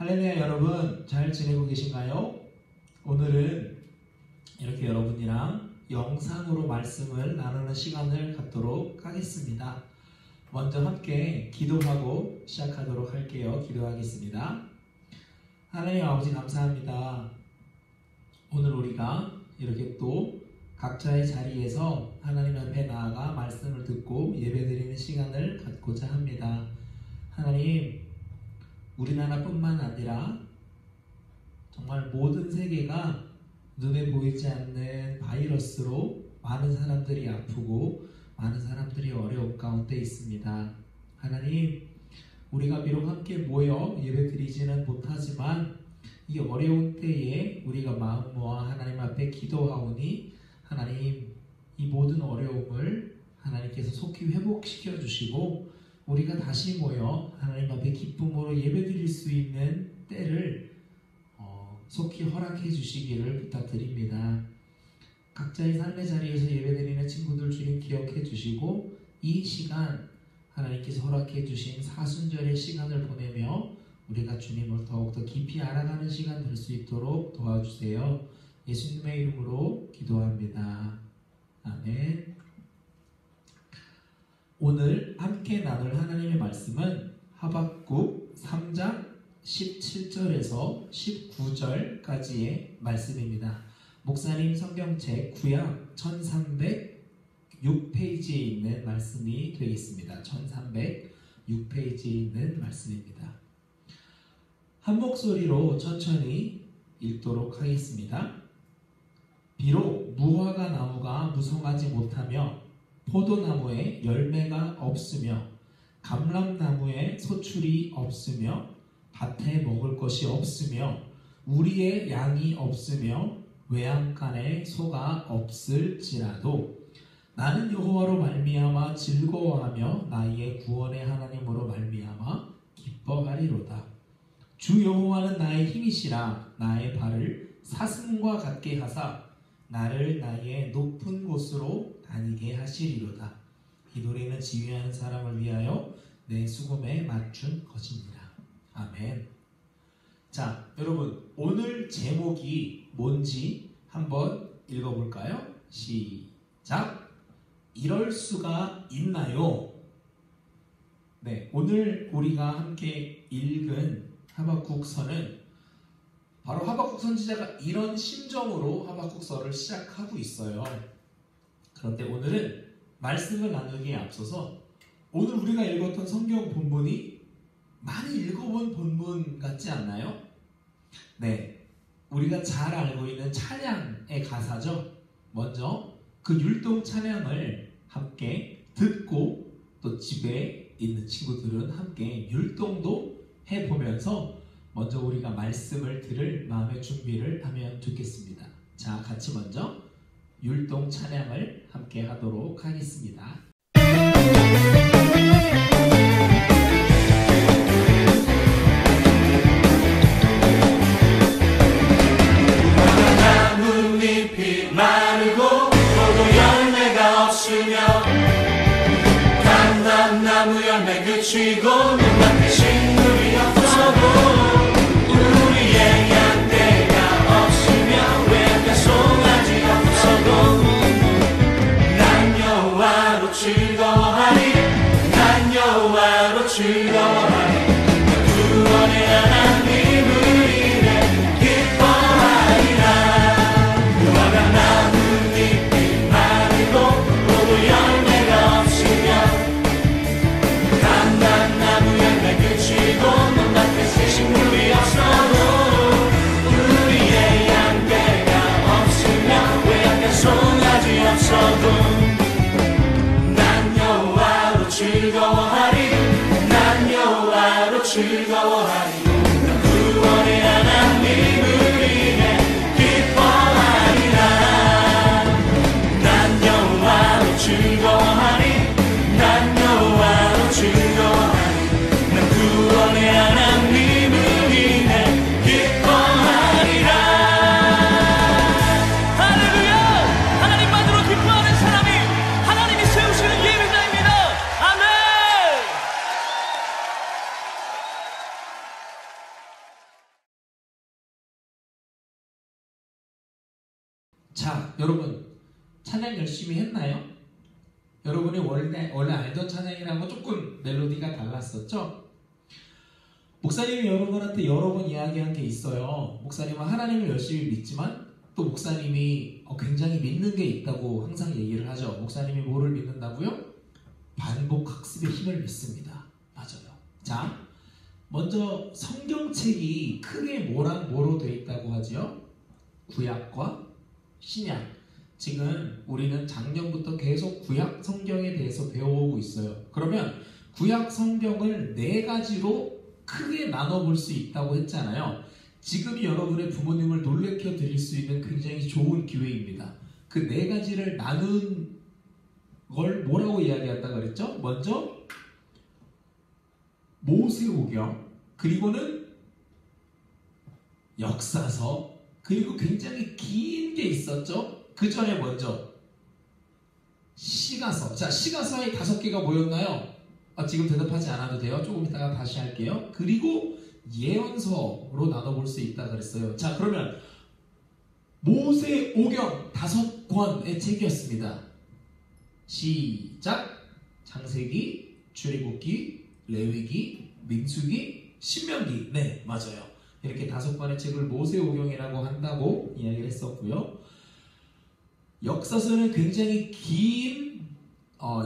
할렐루야, 여러분 잘 지내고 계신가요? 오늘은 이렇게 여러분이랑 영상으로 말씀을 나누는 시간을 갖도록 하겠습니다. 먼저 함께 기도하고 시작하도록 할게요. 기도하겠습니다. 하나님 아버지 감사합니다. 오늘 우리가 이렇게 또 각자의 자리에서 하나님 앞에 나아가 말씀을 듣고 예배드리는 시간을 갖고자 합니다. 하나님, 우리나라뿐만 아니라 정말 모든 세계가 눈에 보이지 않는 바이러스로 많은 사람들이 아프고 많은 사람들이 어려움 가운데 있습니다. 하나님, 우리가 비록 함께 모여 예배드리지는 못하지만 이 어려운 때에 우리가 마음 모아 하나님 앞에 기도하오니 하나님, 이 모든 어려움을 하나님께서 속히 회복시켜 주시고 우리가 다시 모여 하나님 앞에 기쁨으로 예배드릴 수 있는 때를 속히 허락해 주시기를 부탁드립니다. 각자의 삶의 자리에서 예배드리는 친구들 주님 기억해 주시고 이 시간 하나님께서 허락해 주신 사순절의 시간을 보내며 우리가 주님을 더욱더 깊이 알아가는 시간 될 수 있도록 도와주세요. 예수님의 이름으로 기도합니다. 아멘. 오늘 함께 나눌 하나님의 말씀은 하박국 3장 17절에서 19절까지의 말씀입니다. 목사님 성경책 구약 1306페이지에 있는 말씀이 되겠습니다. 1306페이지에 있는 말씀입니다. 한 목소리로 천천히 읽도록 하겠습니다. 비록 무화과 나무가 무성하지 못하며 포도나무에 열매가 없으며 감람나무에 소출이 없으며 밭에 먹을 것이 없으며 우리의 양이 없으며 외양간에 소가 없을지라도 나는 여호와로 말미암아 즐거워하며 나의 구원의 하나님으로 말미암아 기뻐하리로다. 주 여호와는 나의 힘이시라. 나의 발을 사슴과 같게 하사 나를 나의 높은 곳으로 다니게 하시리로다. 이 노래는 지휘하는 사람을 위하여 내 수금에 맞춘 것입니다. 아멘. 자, 여러분, 오늘 제목이 뭔지 한번 읽어볼까요? 시작. 이럴 수가 있나요? 네, 오늘 우리가 함께 읽은 하박국서는 바로 하박국 선지자가 이런 심정으로 하박국서를 시작하고 있어요. 그런데 오늘은 말씀을 나누기에 앞서서 오늘 우리가 읽었던 성경 본문이 많이 읽어본 본문 같지 않나요? 네, 우리가 잘 알고 있는 찬양의 가사죠. 먼저 그 율동 찬양을 함께 듣고 또 집에 있는 친구들은 함께 율동도 해보면서 먼저 우리가 말씀을 들을 마음의 준비를 하면 좋겠습니다. 자, 같이 먼저 율동 찬양을 함께 하도록 하겠습니다. 나뭇잎이 마르고 포도 열매가 없으며 감람나무 열매 그치고 눈앞에 식물이 없어도 우리의 양떼가 없으며 외양간 송아지 없어도 난 여호와로 즐거워하리. 난 여호와로 즐거워하리. 구원의 하나님을 인해 기뻐하리라. 무화과 나뭇잎이 마르고 포도 열매가 없으며 감람나무 열매 그치고 눈앞에 식물이 없어도 우리의 양떼가 없으며 외양간 송아지 없어도 난 여호와로 즐거워하리. 난 여호와로 즐거워하리. 구원의 하나님을 인해 기뻐하리라. 난 여호와로 즐거워하리. 난 여호와로 즐거워하리. 난 구원의 하나님을 인해 기뻐하리라. 할렐루야! 하나님만으로 기뻐하는 사람이 하나님이 세우시는 예배자입니다. 아멘! 자, 여러분 찬양 열심히 했나요? 여러분이 원래 알던 찬양이랑은 조금 멜로디가 달랐었죠? 목사님이 여러분한테 여러 번 이야기한 게 있어요. 목사님은 하나님을 열심히 믿지만 또 목사님이 굉장히 믿는 게 있다고 항상 얘기를 하죠. 목사님이 뭐를 믿는다고요? 반복 학습의 힘을 믿습니다. 맞아요. 자, 먼저 성경책이 크게 뭐랑 뭐로 되어 있다고 하죠? 구약과 신약. 지금 우리는 작년부터 계속 구약 성경에 대해서 배워오고 있어요. 그러면 구약 성경을 4가지로 크게 나눠볼 수 있다고 했잖아요. 지금이 여러분의 부모님을 놀래켜 드릴 수 있는 굉장히 좋은 기회입니다. 그 4가지를 나눈 걸 뭐라고 이야기한다 그랬죠? 먼저 모세오경, 그리고는 역사서, 그리고 굉장히 긴 게 있었죠? 그 전에 먼저 시가서. 자, 시가서의 5개가 뭐였나요? 지금 대답하지 않아도 돼요. 조금 이따가 다시 할게요. 그리고 예언서로 나눠볼 수 있다 그랬어요. 자, 그러면 모세오경 5권의 책이었습니다. 시작. 창세기, 출애굽기, 레위기, 민수기, 신명기. 네, 맞아요. 이렇게 5권의 책을 모세오경이라고 한다고 이야기를 했었고요. 역사서는 굉장히 긴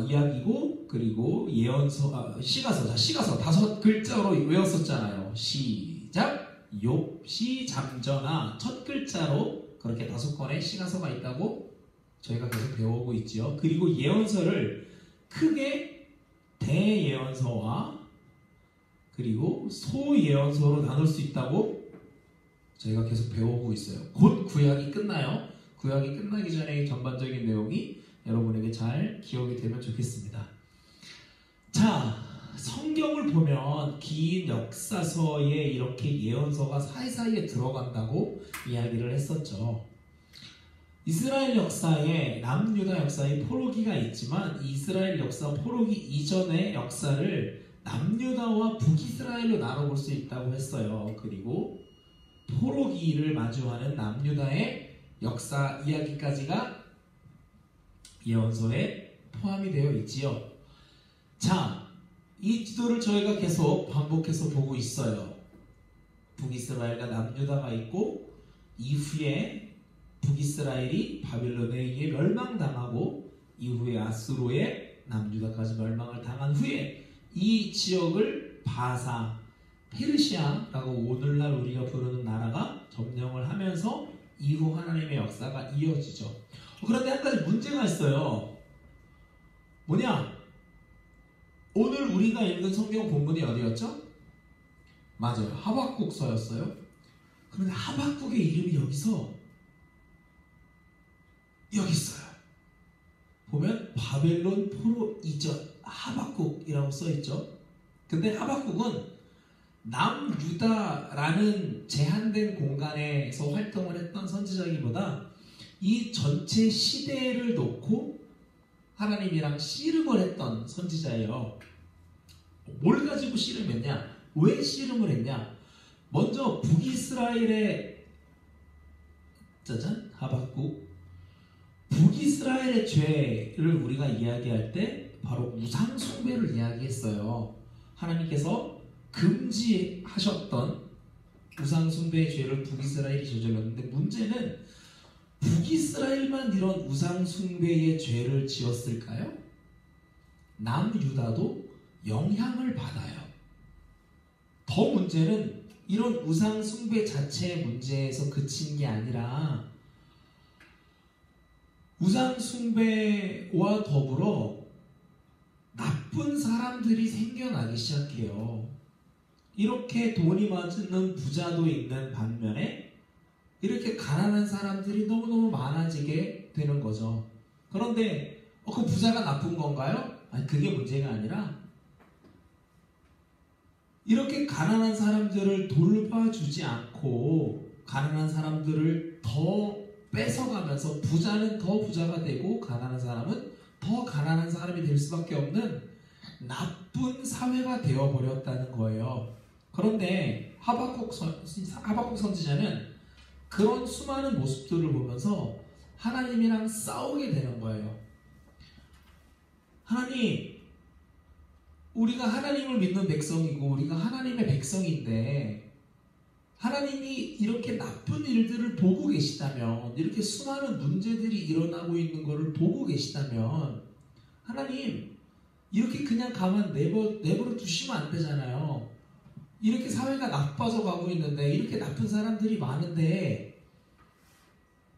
이야기고, 그리고 예언서, 시가서. 자, 시가서 5글자로 외웠었잖아요. 시작, 욥시, 잠전하. 첫 글자로 그렇게 5권의 시가서가 있다고 저희가 계속 배워오고 있지요. 그리고 예언서를 크게 대예언서와 그리고 소예언서로 나눌 수 있다고 저희가 계속 배워오고 있어요. 곧 구약이 끝나요. 구약이 끝나기 전에 전반적인 내용이 여러분에게 잘 기억이 되면 좋겠습니다. 자, 성경을 보면 긴 역사서에 이렇게 예언서가 사이사이에 들어간다고 이야기를 했었죠. 이스라엘 역사에 남유다 역사에 포로기가 있지만 이스라엘 역사 포로기 이전의 역사를 남유다와 북이스라엘로 나눠볼 수 있다고 했어요. 그리고 포로기를 마주하는 남유다의 역사 이야기까지가 예언서에 포함이 되어 있지요. 자, 이 지도를 저희가 계속 반복해서 보고 있어요. 북이스라엘과 남유다가 있고 이후에 북이스라엘이 바빌론에 의해 멸망당하고 이후에 아수르의 남유다까지 멸망을 당한 후에 이 지역을 바사, 페르시아라고 오늘날 우리가 부르는 나라가 점령을 하면서 이후 하나님의 역사가 이어지죠. 그런데 한 가지 문제가 있어요. 뭐냐? 오늘 우리가 읽은 성경 본문이 어디였죠? 맞아요. 하박국서였어요. 그런데 하박국의 이름이 여기 있어요. 보면 바벨론 포로 이전 하박국이라고 써있죠. 근데 하박국은 남유다라는 제한된 공간에서 활동을 했던 선지자이기보다 이 전체 시대를 놓고 하나님이랑 씨름을 했던 선지자예요. 뭘 가지고 씨름했냐? 왜 씨름을 했냐? 먼저 북이스라엘의 짜잔 하박국, 북이스라엘의 죄를 우리가 이야기할 때 바로 우상 숭배를 이야기했어요. 하나님께서 금지하셨던 우상 숭배의 죄를 북이스라엘이 저질렀는데 문제는 북이스라엘만 이런 우상 숭배의 죄를 지었을까요? 남유다도 영향을 받아요. 더 문제는 이런 우상 숭배 자체의 문제에서 그친 게 아니라 우상 숭배와 더불어 나쁜 사람들이 생겨나기 시작해요. 이렇게 돈이 많은 부자도 있는 반면에 이렇게 가난한 사람들이 너무너무 많아지게 되는 거죠. 그런데 그 부자가 나쁜 건가요? 아니, 그게 문제가 아니라 이렇게 가난한 사람들을 돌봐주지 않고 가난한 사람들을 더 뺏어가면서 부자는 더 부자가 되고 가난한 사람은 더 가난한 사람이 될 수밖에 없는 나쁜 사회가 되어버렸다는 거예요. 그런데 하박국 선지자는 그런 수많은 모습들을 보면서 하나님이랑 싸우게 되는 거예요. 하나님, 우리가 하나님을 믿는 백성이고 우리가 하나님의 백성인데 하나님이 이렇게 나쁜 일들을 보고 계시다면, 이렇게 수많은 문제들이 일어나고 있는 것을 보고 계시다면 하나님, 이렇게 그냥 가만 내버려 두시면 안 되잖아요. 이렇게 사회가 나빠져 가고 있는데, 이렇게 나쁜 사람들이 많은데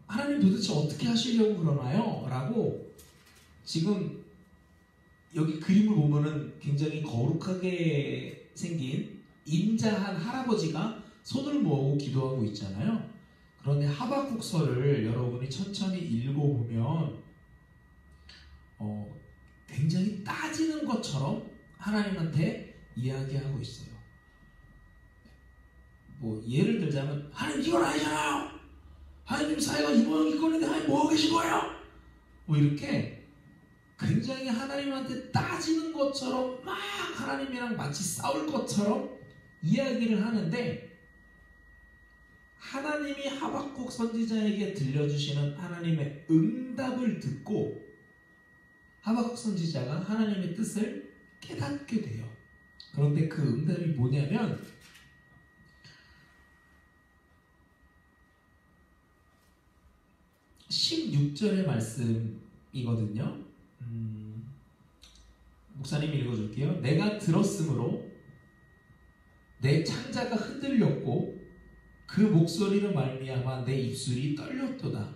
하나님 도대체 어떻게 하시려고 그러나요? 라고 지금 여기 그림을 보면은 굉장히 거룩하게 생긴 인자한 할아버지가 손을 모으고 기도하고 있잖아요. 그런데 하박국서를 여러분이 천천히 읽어보면 굉장히 따지는 것처럼 하나님한테 이야기하고 있어요. 뭐 예를 들자면, 하나님 이건 아니잖아요. 하나님 사회가 이 모양 이건데 하나님 뭐하고 계신 거예요? 뭐 이렇게 굉장히 하나님한테 따지는 것처럼 막 하나님이랑 마치 싸울 것처럼 이야기를 하는데, 하나님이 하박국 선지자에게 들려주시는 하나님의 응답을 듣고 하박국 선지자가 하나님의 뜻을 깨닫게 돼요. 그런데 그 응답이 뭐냐면 16절의 말씀이거든요. 목사님이 읽어줄게요. 내가 들었으므로 내 창자가 흔들렸고 그 목소리로 말미암아 내 입술이 떨렸도다.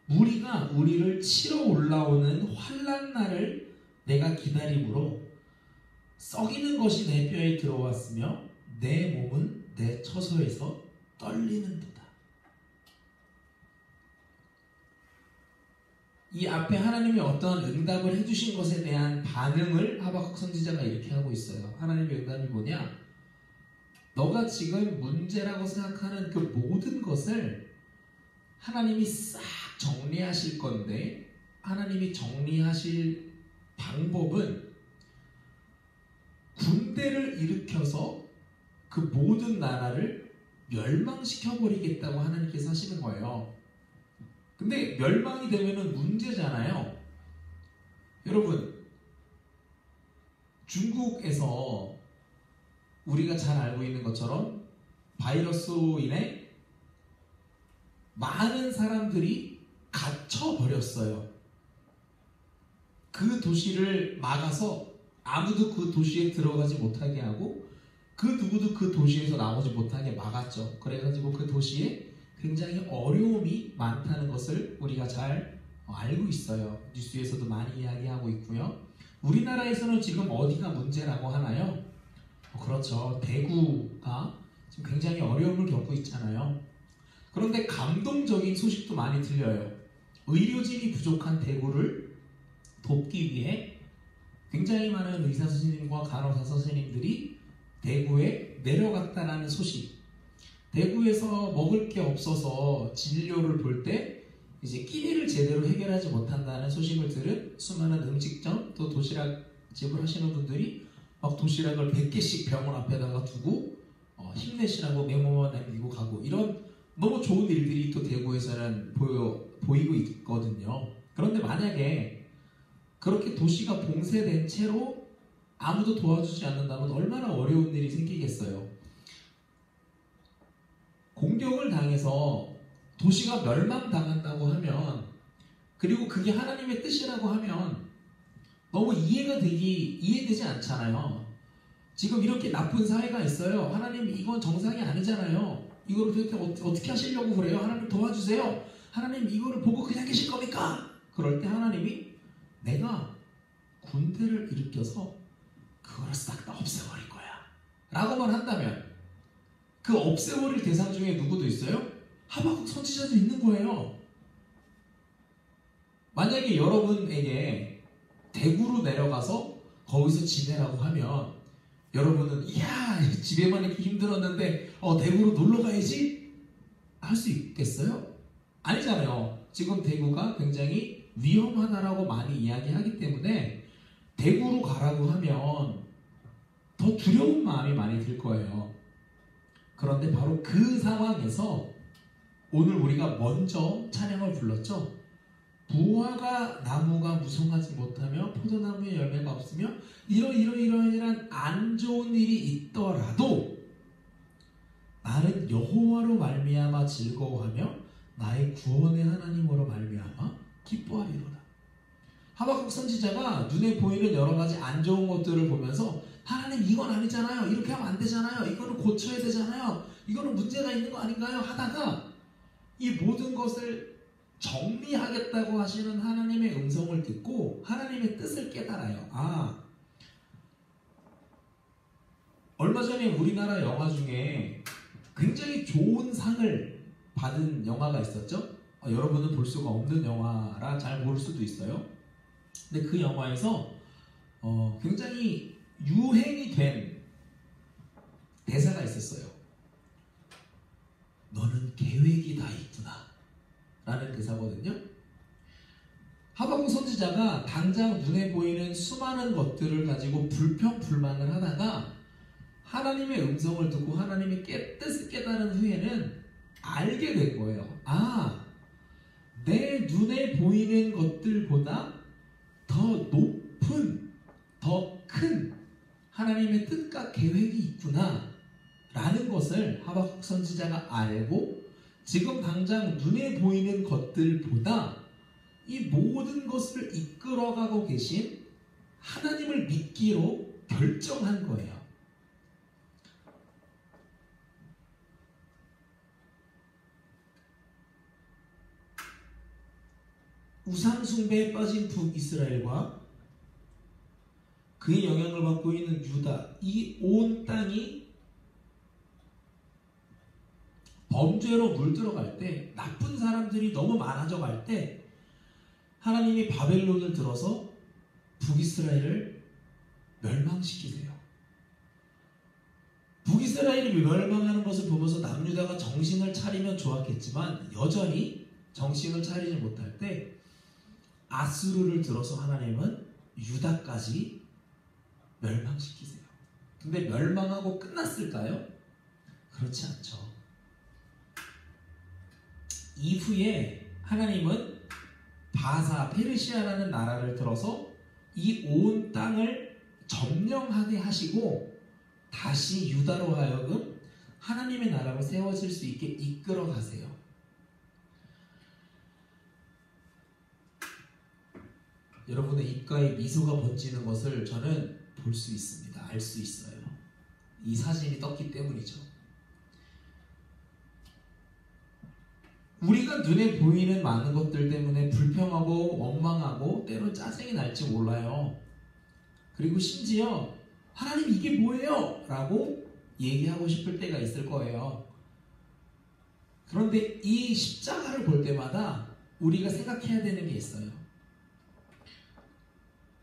무리가 우리를 치러 올라오는 환난 날을 내가 기다림으로 썩이는 것이 내 뼈에 들어왔으며 내 몸은 내 처소에서 떨리는도다. 이 앞에 하나님이 어떤 응답을 해주신 것에 대한 반응을 하박국 선지자가 이렇게 하고 있어요. 하나님의 응답이 뭐냐? 너가 지금 문제라고 생각하는 그 모든 것을 하나님이 싹 정리하실 건데, 하나님이 정리하실 방법은 군대를 일으켜서 그 모든 나라를 멸망시켜버리겠다고 하나님께서 하시는 거예요. 근데 멸망이 되면은 문제잖아요. 여러분, 중국에서 우리가 잘 알고 있는 것처럼 바이러스로 인해 많은 사람들이 갇혀버렸어요. 그 도시를 막아서 아무도 그 도시에 들어가지 못하게 하고 그 누구도 그 도시에서 나오지 못하게 막았죠. 그래가지고 그 도시에 굉장히 어려움이 많다는 것을 우리가 잘 알고 있어요. 뉴스에서도 많이 이야기하고 있고요. 우리나라에서는 지금 어디가 문제라고 하나요? 그렇죠. 대구가 지금 굉장히 어려움을 겪고 있잖아요. 그런데 감동적인 소식도 많이 들려요. 의료진이 부족한 대구를 돕기 위해 굉장히 많은 의사 선생님과 간호사 선생님들이 대구에 내려갔다는 소식. 대구에서 먹을 게 없어서 진료를 볼 때 이제 끼니를 제대로 해결하지 못한다는 소식을 들은 수많은 음식점 또 도시락집을 하시는 분들이 막 도시락을 100개씩 병원 앞에다가 두고 힘내시라고 메모만 남기고 가고, 이런 너무 좋은 일들이 또 대구에서는 보이고 있거든요. 그런데 만약에 그렇게 도시가 봉쇄된 채로 아무도 도와주지 않는다면 얼마나 어려운 일이 생기겠어요. 공격을 당해서 도시가 멸망당한다고 하면, 그리고 그게 하나님의 뜻이라고 하면 너무 이해되지 않잖아요. 지금 이렇게 나쁜 사회가 있어요. 하나님 이건 정상이 아니잖아요. 이걸 도대체 어떻게 하시려고 그래요? 하나님 도와주세요. 하나님 이거를 보고 그냥 계실 겁니까? 그럴 때 하나님이 내가 군대를 일으켜서 그걸 싹 다 없애버릴 거야 라고만 한다면, 그 없애버릴 대상 중에 누구도 있어요? 하박국 선지자도 있는 거예요. 만약에 여러분에게 대구로 내려가서 거기서 지내라고 하면 여러분은 이야 집에만 있기 힘들었는데 대구로 놀러 가야지 할 수 있겠어요? 아니잖아요. 지금 대구가 굉장히 위험하다라고 많이 이야기하기 때문에 대구로 가라고 하면 더 두려운 마음이 많이 들 거예요. 그런데 바로 그 상황에서 오늘 우리가 먼저 찬양을 불렀죠. 무화과 나무가 무성하지 못하며 포도나무에 열매가 없으며 이러이러한 안 좋은 일이 있더라도 나는 여호와로 말미암아 즐거워하며 나의 구원의 하나님으로 말미암아 기뻐하리로다. 하박국 선지자가 눈에 보이는 여러 가지 안 좋은 것들을 보면서 하나님 이건 아니잖아요. 이렇게 하면 안 되잖아요. 이거는 고쳐야 되잖아요. 이거는 문제가 있는 거 아닌가요? 하다가 이 모든 것을 정리하겠다고 하시는 하나님의 음성을 듣고 하나님의 뜻을 깨달아요. 얼마 전에 우리나라 영화 중에 굉장히 좋은 상을 받은 영화가 있었죠. 여러분은 볼 수가 없는 영화라 잘 모를 수도 있어요. 근데 그 영화에서 굉장히 유행이 된 대사가 있었어요. 너는 계획이 다 있구나 라는 대사거든요. 하박국 선지자가 당장 눈에 보이는 수많은 것들을 가지고 불평불만을 하다가 하나님의 음성을 듣고 하나님의 뜻을 깨달은 후에는 알게 된 거예요. 내 눈에 보이는 것들보다 더 높은, 더 큰 하나님의 뜻과 계획이 있구나 라는 것을 하박국 선지자가 알고 지금 당장 눈에 보이는 것들보다 이 모든 것을 이끌어가고 계신 하나님을 믿기로 결정한 거예요. 우상 숭배에 빠진 북이스라엘과 그의 영향을 받고 있는 유다, 이 온 땅이 범죄로 물들어갈 때, 나쁜 사람들이 너무 많아져 갈 때 하나님이 바벨론을 들어서 북이스라엘을 멸망시키세요. 북이스라엘이 멸망하는 것을 보면서 남유다가 정신을 차리면 좋았겠지만 여전히 정신을 차리지 못할 때 아수르를 들어서 하나님은 유다까지 멸망시키세요. 근데 멸망하고 끝났을까요? 그렇지 않죠. 이후에 하나님은 바사, 페르시아라는 나라를 들어서 이 온 땅을 점령하게 하시고 다시 유다로 하여금 하나님의 나라가 세워질 수 있게 이끌어 가세요. 여러분의 입가에 미소가 번지는 것을 저는 볼 수 있습니다. 알 수 있어요. 이 사진이 떴기 때문이죠. 우리가 눈에 보이는 많은 것들 때문에 불평하고 원망하고 때로 짜증이 날지 몰라요. 그리고 심지어 하나님 이게 뭐예요? 라고 얘기하고 싶을 때가 있을 거예요. 그런데 이 십자가를 볼 때마다 우리가 생각해야 되는 게 있어요.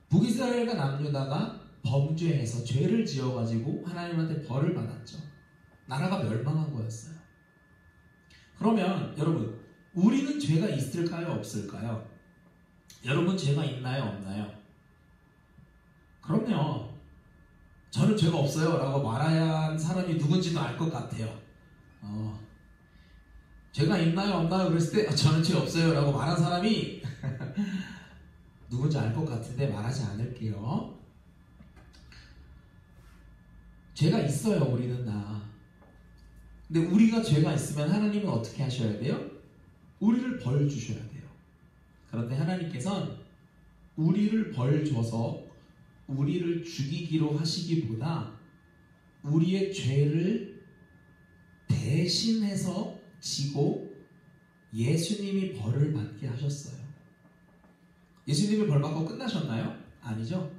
북이스라엘과 남유다가 범죄해서 죄를 지어가지고 하나님한테 벌을 받았죠. 나라가 멸망한 거였어요. 그러면 여러분, 우리는 죄가 있을까요? 없을까요? 여러분 죄가 있나요? 없나요? 그럼요. 저는 죄가 없어요 라고 말해야 한 사람이 누군지도 알 것 같아요. 죄가 있나요? 없나요? 그랬을 때 저는 죄 없어요 라고 말한 사람이 누군지 알 것 같은데 말하지 않을게요. 죄가 있어요. 우리는 다. 근데 우리가 죄가 있으면 하나님은 어떻게 하셔야 돼요? 우리를 벌 주셔야 돼요. 그런데 하나님께서는 우리를 벌 줘서 우리를 죽이기로 하시기보다 우리의 죄를 대신해서 지고 예수님이 벌을 받게 하셨어요. 예수님이 벌 받고 끝나셨나요? 아니죠.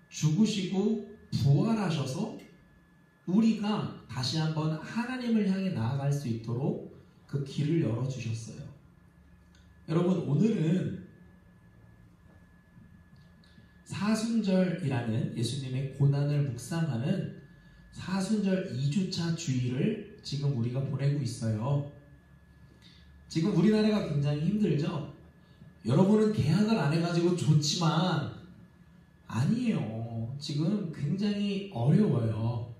죽으시고 부활하셔서 우리가 다시 한번 하나님을 향해 나아갈 수 있도록 그 길을 열어주셨어요. 여러분, 오늘은 사순절이라는 예수님의 고난을 묵상하는 사순절 2주차 주일을 지금 우리가 보내고 있어요. 지금 우리나라가 굉장히 힘들죠? 여러분은 계약을 안 해가지고 좋지만 아니에요. 지금 굉장히 어려워요.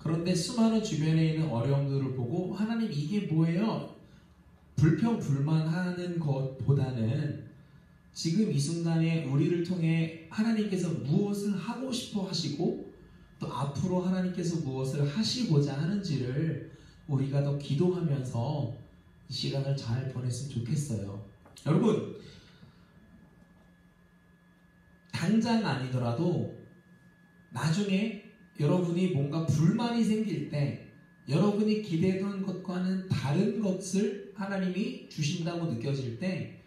그런데 수많은 주변에 있는 어려움들을 보고 하나님 이게 뭐예요? 불평불만하는 것보다는 지금 이 순간에 우리를 통해 하나님께서 무엇을 하고 싶어 하시고 또 앞으로 하나님께서 무엇을 하시고자 하는지를 우리가 더 기도하면서 이 시간을 잘 보냈으면 좋겠어요. 여러분, 당장 아니더라도 나중에 여러분이 뭔가 불만이 생길 때 여러분이 기대했던 것과는 다른 것을 하나님이 주신다고 느껴질 때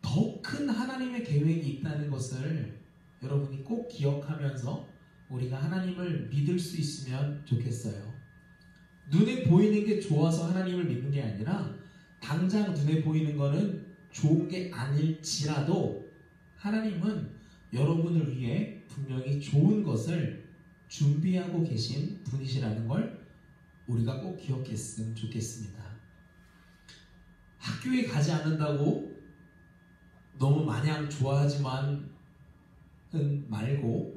더 큰 하나님의 계획이 있다는 것을 여러분이 꼭 기억하면서 우리가 하나님을 믿을 수 있으면 좋겠어요. 눈에 보이는 게 좋아서 하나님을 믿는 게 아니라 당장 눈에 보이는 거는 좋은 게 아닐지라도 하나님은 여러분을 위해 분명히 좋은 것을 준비하고 계신 분이시라는 걸 우리가 꼭 기억했으면 좋겠습니다. 학교에 가지 않는다고 너무 마냥 좋아하지만은 말고,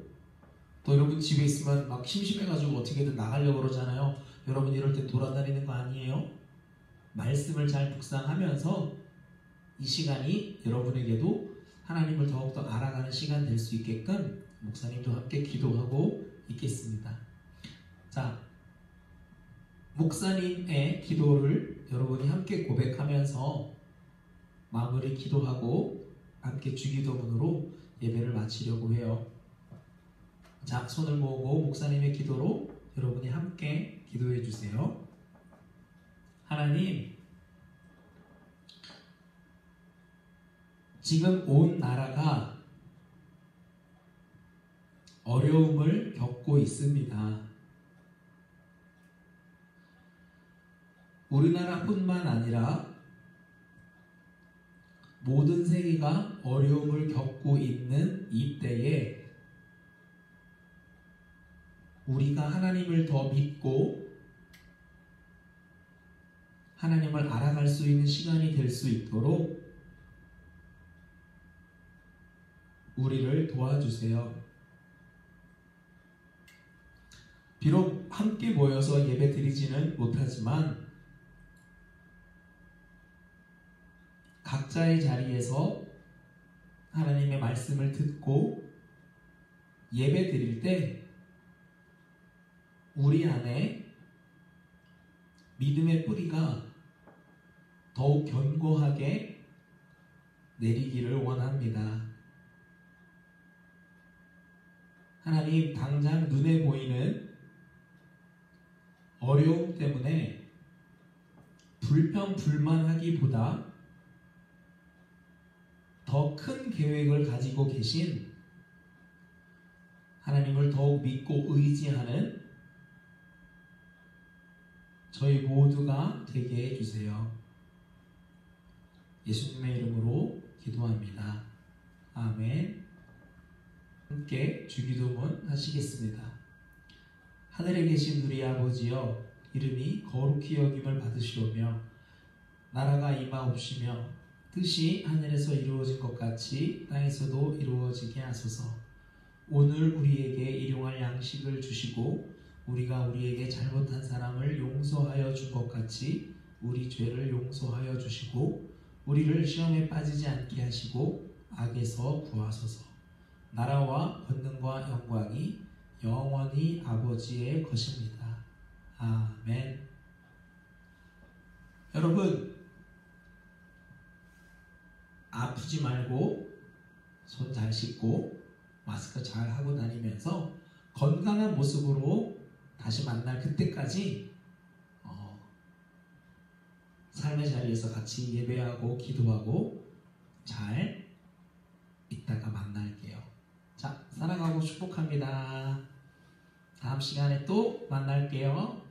또 여러분 집에 있으면 막 심심해가지고 어떻게든 나가려고 그러잖아요. 여러분 이럴 때 돌아다니는 거 아니에요? 말씀을 잘 묵상하면서 이 시간이 여러분에게도 하나님을 더욱더 알아가는 시간 될 수 있게끔 목사님도 함께 기도하고 있겠습니다. 자, 목사님의 기도를 여러분이 함께 고백하면서 마무리 기도하고 함께 주기도문으로 예배를 마치려고 해요. 자, 손을 모으고 목사님의 기도로 여러분이 함께 기도해 주세요. 하나님, 지금 온 나라가 어려움을 겪고 있습니다. 우리나라뿐만 아니라 모든 세계가 어려움을 겪고 있는 이때에 우리가 하나님을 더 믿고 하나님을 알아갈 수 있는 시간이 될 수 있도록 우리를 도와주세요. 비록 함께 모여서 예배 드리지는 못하지만 각자의 자리에서 하나님의 말씀을 듣고 예배 드릴 때 우리 안에 믿음의 뿌리가 더욱 견고하게 내리기를 원합니다. 하나님, 당장 눈에 보이는 어려움 때문에 불평불만하기보다 더 큰 계획을 가지고 계신 하나님을 더욱 믿고 의지하는 저희 모두가 되게 해주세요. 예수님의 이름으로 기도합니다. 아멘. 함께 주기도문 하시겠습니다. 하늘에 계신 우리 아버지여, 이름이 거룩히 여김을 받으시오며 나라가 임하옵시며 뜻이 하늘에서 이루어진 것 같이 땅에서도 이루어지게 하소서. 오늘 우리에게 일용할 양식을 주시고 우리가 우리에게 잘못한 사람을 용서하여 준 것 같이 우리 죄를 용서하여 주시고 우리를 시험에 빠지지 않게 하시고 악에서 구하소서. 나라와 권능과 영광이 영원히 아버지의 것입니다. 아멘. 여러분, 아프지 말고 손 잘 씻고 마스크 잘 하고 다니면서 건강한 모습으로 다시 만날 그때까지 삶의 자리에서 같이 예배하고 기도하고 잘 이따가 만날게요. 자, 사랑하고 축복합니다. 다음 시간에 또 만날게요.